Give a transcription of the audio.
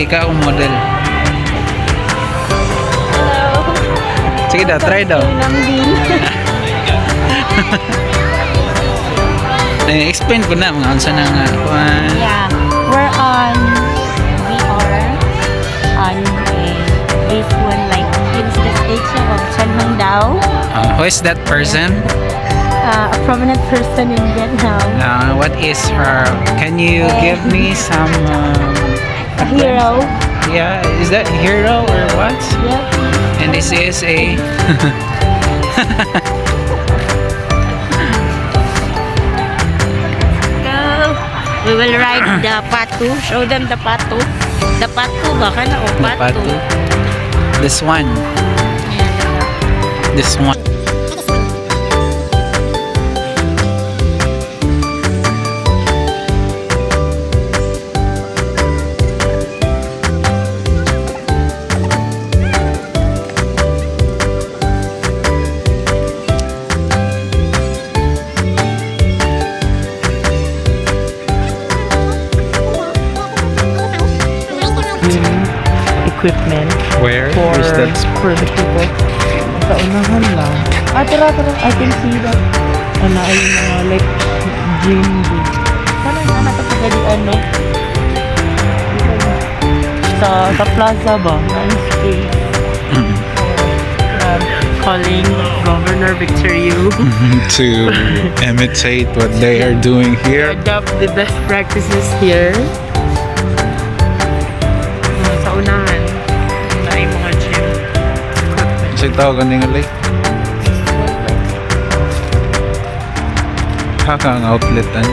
ka akong model. Hello. Sige daw, try daw. Lambing. Explain ko na mga unsa na nga. Yeah, we're on. We are on this one, like it's the statue of Chen Hongdao, Who is that person? a prominent person in Vietnam, What is her? Can you give me some? a hero. Yeah, is that hero or what? Yep. And this is a. Go. We will ride the patu. Show them the patu. The patu ba kana o patu? Patu. This one. This one. Equipment Where? for the people. Sa unahan lang. Tara. I can see that. Ay mga like gym. Sana kapag ano? Sa plaza ba? Nice space. Calling Governor Victor Yu To imitate what they are doing here. adopt the best practices here. Sa unahan na yung mga gym equipment. Sa tawag ni nga like. Haka ang outlet an.